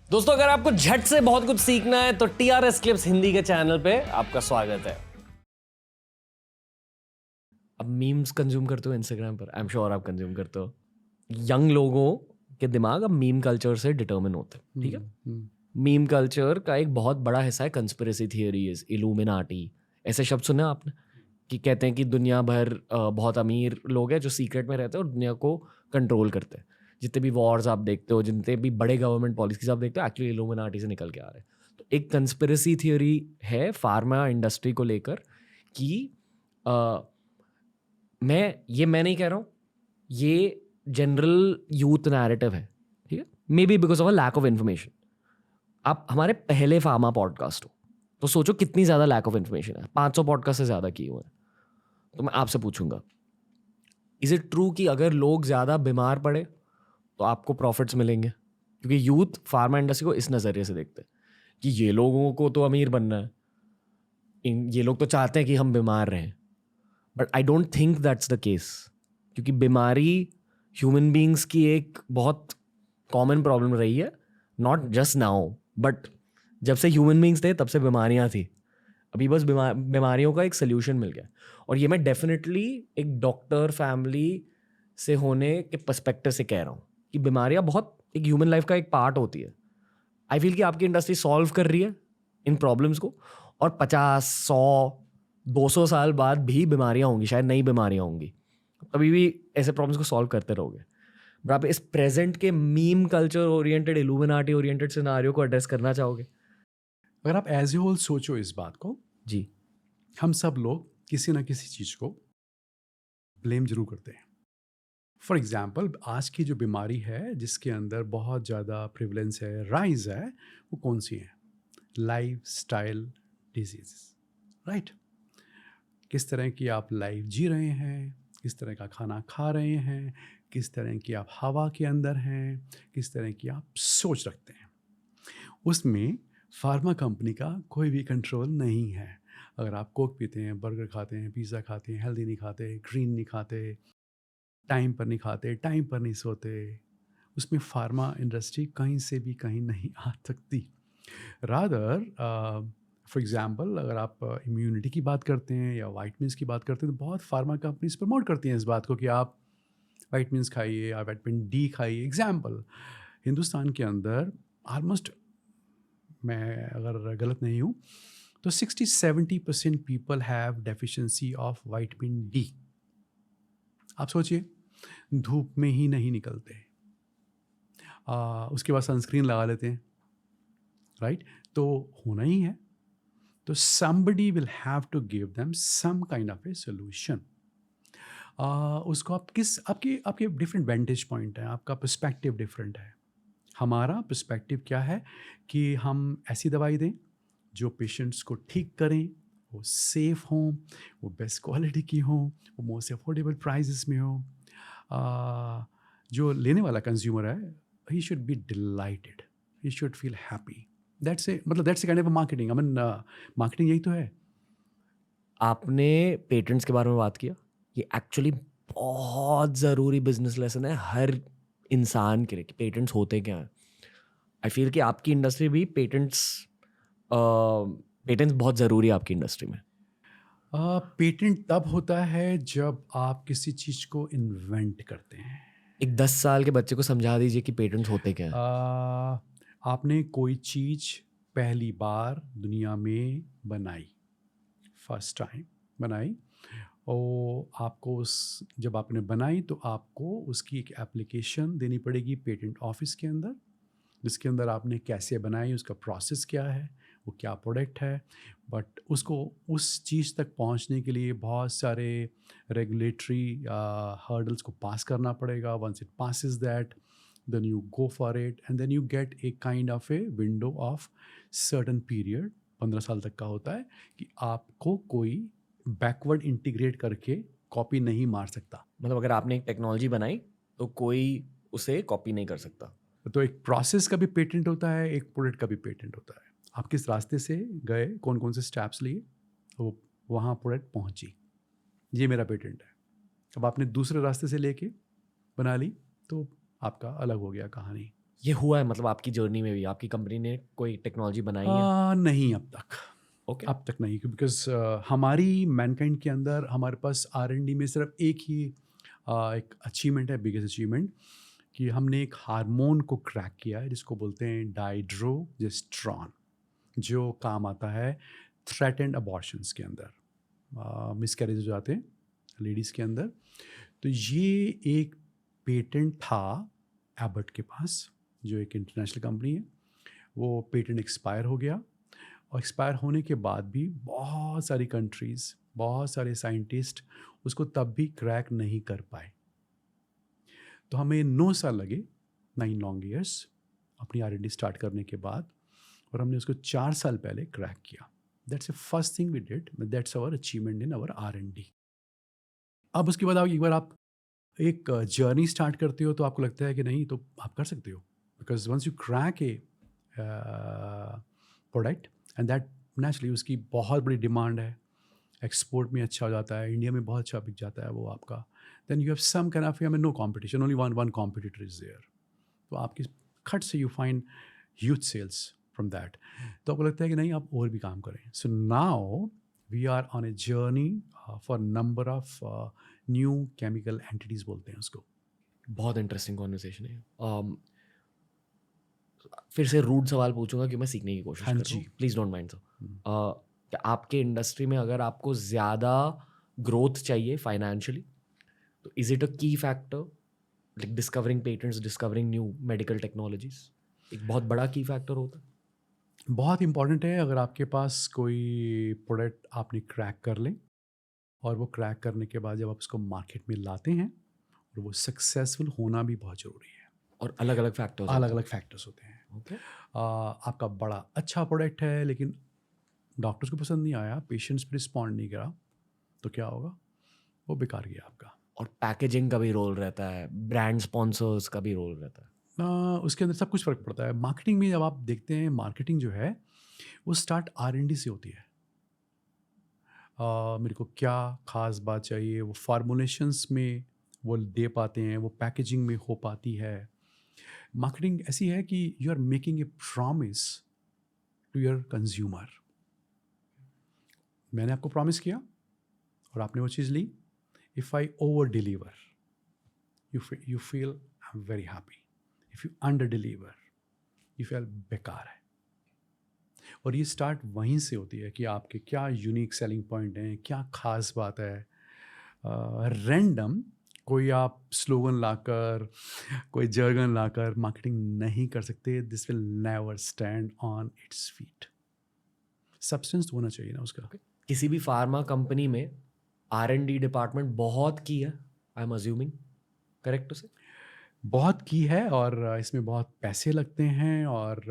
दोस्तों, अगर आपको झट से बहुत कुछ सीखना है तो टीआरएस क्लिप्स हिंदी के चैनल पे आपका स्वागत है। अब मीम्स कंज्यूम करते हो इंस्टाग्राम पर, आई एम श्योर आप कंज्यूम करते हो। यंग लोगों के दिमाग अब मीम कल्चर से डिटर्मिन होते हैं, ठीक है। मीम कल्चर का एक बहुत बड़ा हिस्सा है कंस्पिरेसी थियरीज, इल्यूमिनाटी। ऐसे शब्द सुने आपने कि कहते हैं कि दुनिया भर बहुत अमीर लोग हैं जो सीक्रेट में रहते हैं और दुनिया को कंट्रोल करते हैं। जितने भी वॉर्स आप देखते हो, जितने भी बड़े गवर्नमेंट पॉलिसीज आप देखते हो, एक्चुअली इल्यूमिनाटी से निकल के आ रहे हैं। तो एक कंस्पिरेसी थियरी है फार्मा इंडस्ट्री को लेकर कि मैं नहीं कह रहा हूँ, ये जनरल यूथ नैरेटिव है, ठीक है। Maybe because of a lack of information. आप हमारे पहले फार्मा पॉडकास्ट हो तो सोचो कितनी ज़्यादा लैक ऑफ इन्फॉर्मेशन है। 500 पॉडकास्ट से ज़्यादा किए हुए हैं। तो मैं आपसे पूछूंगा, इज इट ट्रू कि अगर लोग ज़्यादा बीमार पड़े तो आपको प्रॉफिट्स मिलेंगे? क्योंकि यूथ फार्मा इंडस्ट्री को इस नज़रिए से देखते हैं कि ये लोगों को तो अमीर बनना है, ये लोग तो चाहते हैं कि हम बीमार रहें। But I don't think that's the case, क्योंकि बीमारी ह्यूमन बींग्स की एक बहुत कॉमन प्रॉब्लम रही है। नॉट जस्ट नाउ, बट जब से ह्यूमन बींग्स थे तब से बीमारियां थी। अभी बस बीमारियों का एक सोल्यूशन मिल गया। और ये मैं डेफिनेटली एक डॉक्टर फैमिली से होने के पर्सपेक्टिव से कह रहा हूँ कि बीमारियां बहुत एक ह्यूमन लाइफ का एक पार्ट होती है। आई फील कि आपकी इंडस्ट्री सॉल्व कर रही है इन प्रॉब्लम्स को, और 50, 100, 200 साल बाद भी बीमारियां होंगी, शायद नई बीमारियां होंगी, अभी भी ऐसे प्रॉब्लम्स को सॉल्व करते रहोगे। बट आप इस प्रेजेंट के meme culture oriented, illuminati oriented scenario को एड्रेस करना चाहोगे? अगर आप एज ए होल सोचो इस बात को, जी। हम सब लोग किसी ना किसी चीज़ को ब्लेम जरूर करते हैं। फॉर एग्जाम्पल, आज की जो बीमारी है जिसके अंदर बहुत ज़्यादा प्रिवलेंस है, राइज है, वो कौन सी है? Life style disease, right. किस तरह की आप लाइफ जी रहे हैं, किस तरह का खाना खा रहे हैं, किस तरह की आप हवा के अंदर हैं, किस तरह की आप सोच रखते हैं, उसमें फार्मा कंपनी का कोई भी कंट्रोल नहीं है। अगर आप कोक पीते हैं, बर्गर खाते हैं, पिज़्ज़ा खाते हैं, हेल्दी नहीं खाते, ग्रीन नहीं खाते, टाइम पर नहीं खाते, टाइम पर नहीं सोते, उसमें फार्मा इंडस्ट्री कहीं से भी कहीं नहीं आ सकती। रादर फॉर एग्जांपल, अगर आप इम्यूनिटी की बात करते हैं या वाइटमिन्स की बात करते हैं, तो बहुत फार्मा कंपनीज प्रमोट करती हैं इस बात को कि आप वाइटमिन्स खाइए, आप विटामिन डी खाइए। एग्जाम्पल, हिंदुस्तान के अंदर ऑलमोस्ट, मैं अगर गलत नहीं हूँ तो 60-70% people have deficiency of vitamin D. आप सोचिए, धूप में ही नहीं निकलते, उसके बाद सनस्क्रीन लगा लेते हैं, राइट? तो होना ही है। तो somebody will have to give them some kind of a solution. उसको आप किस, आपके आपके डिफरेंट वेंटेज पॉइंट है, आपका पर्सपेक्टिव डिफरेंट है। हमारा पर्सपेक्टिव क्या है कि हम ऐसी दवाई दें जो पेशेंट्स को ठीक करें, वो सेफ़ हों, वो बेस्ट क्वालिटी की हों, वो मोस्ट अफोर्डेबल प्राइसेस में हो। जो लेने वाला कंज्यूमर है, he should be delighted, he should feel happy. That's a, मतलब that's a kind of marketing. I mean, marketing यही तो है। आपने पेटेंट्स के बारे में बात किया, ये एक्चुअली बहुत ज़रूरी बिजनेस लेसन है हर इंसान के लिए कि पेटेंट्स होते क्या हैं। आई फील कि आपकी इंडस्ट्री भी पेटेंट्स बहुत ज़रूरी है आपकी इंडस्ट्री में। पेटेंट तब होता है जब आप किसी चीज़ को इन्वेंट करते हैं। एक 10 साल के बच्चे को समझा दीजिए कि पेटेंट्स होते क्या हैं। आपने कोई चीज़ पहली बार दुनिया में बनाई, फर्स्ट टाइम बनाई, और आपको उस, जब आपने बनाई तो आपको उसकी एक एप्लीकेशन देनी पड़ेगी पेटेंट ऑफिस के अंदर, जिसके अंदर आपने कैसे बनाई, उसका प्रोसेस क्या है, वो क्या प्रोडक्ट है। बट उसको, उस चीज़ तक पहुंचने के लिए बहुत सारे रेगुलेटरी हर्डल्स को पास करना पड़ेगा। Once it passes that, then you go for it and then you get a kind of a window of certain period, 15 साल तक का होता है, कि आपको कोई बैकवर्ड इंटीग्रेट करके कॉपी नहीं मार सकता। मतलब अगर आपने एक टेक्नोलॉजी बनाई तो कोई उसे कॉपी नहीं कर सकता। तो एक प्रोसेस का भी पेटेंट होता है, एक प्रोडक्ट का भी पेटेंट होता है। आप किस रास्ते से गए, कौन कौन से स्टेप्स लिए, तो वहाँ प्रोडक्ट पहुँची, ये मेरा पेटेंट है। अब आपने दूसरे रास्ते से लेके बना ली तो आपका अलग हो गया कहानी। ये हुआ है मतलब आपकी जर्नी में भी आपकी कंपनी ने कोई टेक्नोलॉजी बनाई है? नहीं अब तक, ओके। अब तक नहीं, बिकॉज हमारी मैनकाइंड के अंदर हमारे पास R&D में सिर्फ एक ही एक अचीवमेंट है, बिगेस्ट अचीवमेंट, कि हमने एक हार्मोन को क्रैक किया है जिसको बोलते हैं डाइड्रोजेस्ट्रॉन, जो काम आता है थ्रेटेंड अबॉर्शंस के अंदर, मिसकैरेज हो जाते हैं लेडीज़ के अंदर। तो ये एक पेटेंट था एबट के पास, जो एक इंटरनेशनल कंपनी है। वो पेटेंट एक्सपायर हो गया, और एक्सपायर होने के बाद भी बहुत सारी कंट्रीज़, बहुत सारे साइंटिस्ट उसको तब भी क्रैक नहीं कर पाए। तो हमें 9 साल लगे, 9 लॉन्ग ईयर्स अपनी R&D स्टार्ट करने के बाद, और हमने उसको 4 साल पहले क्रैक किया। That's the first thing we did, that's our achievement in our R&D। अब उसके बाद एक बार आप एक जर्नी स्टार्ट करते हो तो आपको लगता है कि नहीं, तो आप कर सकते हो, because once you crack a product and that naturally उसकी बहुत बड़ी डिमांड है, एक्सपोर्ट में अच्छा हो जाता है, इंडिया में बहुत अच्छा बिक जाता है वो आपका, then you have some kind of, no competition, only one competitor is there. तो आपकी खट से you find huge sales from that. तो आपको लगता है कि नहीं, आप और भी काम करें। So now we are on a journey for number of new chemical entities बोलते हैं उसको। बहुत इंटरेस्टिंग कॉन्वर्सेशन है। फिर से रूड सवाल पूछूंगा कि मैं सीखने की कोशिश हाँ कर रहा हूँ, जी। Please don't mind sir. क्या आपके इंडस्ट्री में अगर आपको ज़्यादा ग्रोथ चाहिए फाइनेंशियली, तो इज इट अ की factor like discovering patents, discovering new medical technologies एक बहुत बड़ा की फैक्टर होता है? बहुत इंपॉर्टेंट है। अगर आपके पास कोई प्रोडक्ट आपने क्रैक कर लें, और वो क्रैक करने के बाद जब आप उसको मार्केट में लाते हैं, और वो सक्सेसफुल होना भी बहुत ज़रूरी है। और अलग अलग फैक्टर्स अलग होते अलग फैक्टर्स होते हैं। हैं। ओके। आपका बड़ा अच्छा प्रोडक्ट है लेकिन डॉक्टर्स को पसंद नहीं आया, पेशेंट्स पे रिस्पॉन्ड नहीं करा, तो क्या होगा? वो बेकार गया आपका। और पैकेजिंग का भी रोल रहता है, ब्रांड स्पॉन्सर्स का भी रोल रहता है। उसके अंदर सब कुछ फ़र्क पड़ता है। मार्केटिंग में जब आप देखते हैं, मार्केटिंग जो है वो स्टार्ट R&D से होती है। मेरे को क्या ख़ास बात चाहिए, वो फार्मूलेशंस में वो दे पाते हैं, वो पैकेजिंग में हो पाती है। मार्केटिंग ऐसी है कि you are making a promise to your consumer. मैंने आपको प्रॉमिस किया और आपने वो चीज़ ली। If I over deliver, you feel I am very happy. If you under deliver, you feel बेकार है। और ये स्टार्ट वहीं से होती है कि आपके क्या यूनिक सेलिंग पॉइंट हैं, क्या खास बात है। रैंडम कोई आप स्लोगन लाकर, कोई जर्गन लाकर मार्केटिंग नहीं कर सकते। This will never stand on its feet. Substance होना चाहिए ना उसका। किसी भी फार्मा कंपनी में R&D डिपार्टमेंट बहुत की है, आई एम अज्यूमिंग, करेक्ट उसे? बहुत की है, और इसमें बहुत पैसे लगते हैं, और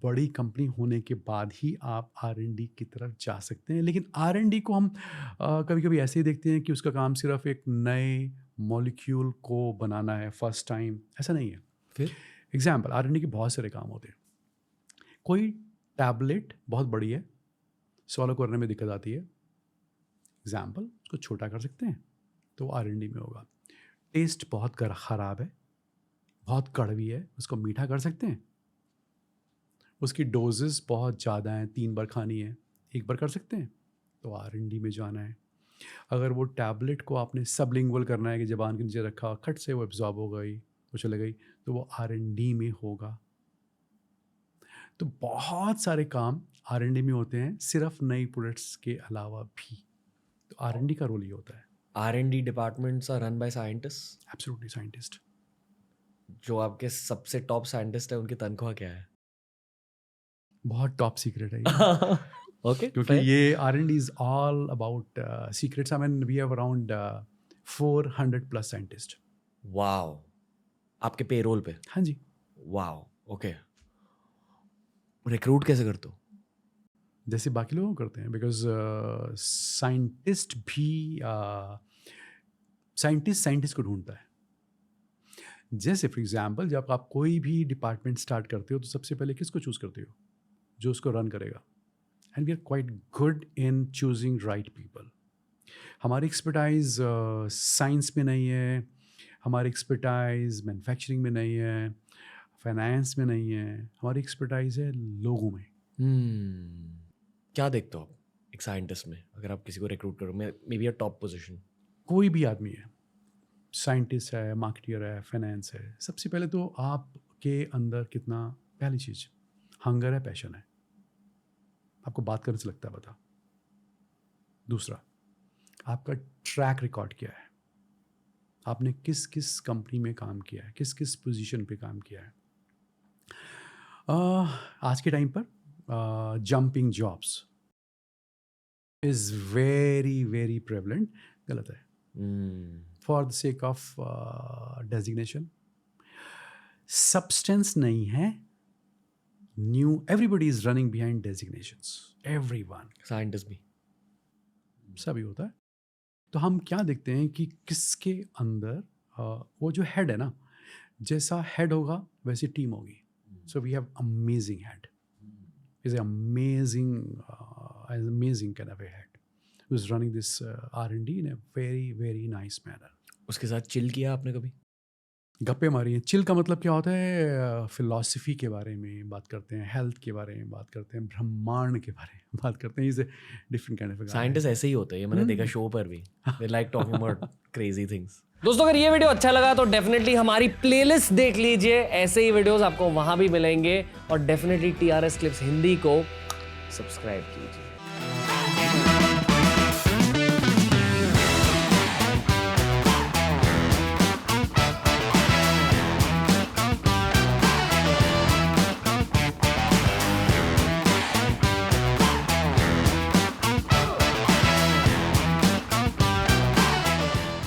बड़ी कंपनी होने के बाद ही आप R&D की तरफ जा सकते हैं। लेकिन R&D को हम कभी कभी ऐसे ही देखते हैं कि उसका काम सिर्फ एक नए मॉलिक्यूल को बनाना है फर्स्ट टाइम, ऐसा नहीं है। फिर एग्जाम्पल, R&D के बहुत सारे काम होते हैं। कोई टैबलेट बहुत बड़ी है, सॉल्व करने में दिक्कत आती है, एग्जाम्पल उसको छोटा कर सकते हैं, तो R&D में होगा। टेस्ट बहुत ख़राब है, बहुत कड़वी है, उसको मीठा कर सकते हैं। उसकी डोजेस बहुत ज़्यादा हैं, 3 बार खानी है, 1 बार कर सकते हैं, तो R&D में जाना है। अगर वो टैबलेट को आपने सबलिंगुअल करना है कि ज़बान के नीचे रखा, खट से वो एब्जॉर्ब हो गई, वो चले गई, तो वो R&D में होगा। तो बहुत सारे काम R&D में होते हैं, सिर्फ नई प्रोडक्ट्स के अलावा भी। तो R&D का रोल ये होता है। R&D departments are run by scientist. Absolutely scientist. जो आपके सबसे टॉप साइंटिस्ट है, उनकी तनख्वाह क्या है? बहुत टॉप सीक्रेट है ये। ओके, क्योंकि ये R&D is all about secrets. I mean we have around 400+ scientist. Wow, आपके पेरोल पे? हाँ जी। Wow, okay. रिक्रूट कैसे करते हो? जैसे बाकी लोग करते हैं, बिकॉज साइंटिस्ट भी साइंटिस्ट को ढूंढता है। जैसे फॉर एग्जांपल, जब आप कोई भी डिपार्टमेंट स्टार्ट करते हो तो सबसे पहले किसको चूज़ करते हो? जो उसको रन करेगा। And we are quite good in choosing right people. हमारी एक्सपर्टाइज साइंस में नहीं है, हमारी एक्सपर्टाइज मैन्युफैक्चरिंग में नहीं है, फाइनेंस में नहीं है, हमारी एक्सपर्टाइज है लोगों में। क्या देखते हो आप एक साइंटिस्ट में, अगर आप किसी को रिक्रूट करो, may be a top position? कोई भी आदमी है, साइंटिस्ट है, मार्केटियर है, फाइनेंस है, सबसे पहले तो आपके अंदर कितना, पहली चीज़ हंगर है, पैशन है, आपको बात करने से लगता है बता। दूसरा, आपका ट्रैक रिकॉर्ड क्या है, आपने किस किस कंपनी में काम किया है, किस किस पोजीशन पे काम किया है। आज के टाइम पर jumping jobs is very very prevalent. गलत है, for the sake of designation. Substance नहीं है। New, everybody is running behind designations, everyone, scientist भी सभी होता है। तो हम क्या देखते हैं कि किसके अंदर वो जो हेड है ना, जैसा हेड होगा वैसी टीम होगी। So we have amazing head, is amazing kind of a head who is running this R&D in a very very nice manner. उसके साथ चिल किया आपने कभी? गप्पे मारी हैं। चिल का मतलब क्या होता है? फिलॉसफी के बारे में बात करते हैं, हेल्थ के बारे में बात करते हैं, ब्रह्मांड के बारे में बात करते हैं। Is a different kind of scientist ऐसे ही होते हैं, ये मैंने देखा शो पर भी। They like talking about crazy things. दोस्तों, अगर ये वीडियो अच्छा लगा तो डेफिनेटली हमारी प्लेलिस्ट देख लीजिए, ऐसे ही वीडियोस आपको वहां भी मिलेंगे। और डेफिनेटली TRS क्लिप्स हिंदी को सब्सक्राइब कीजिए।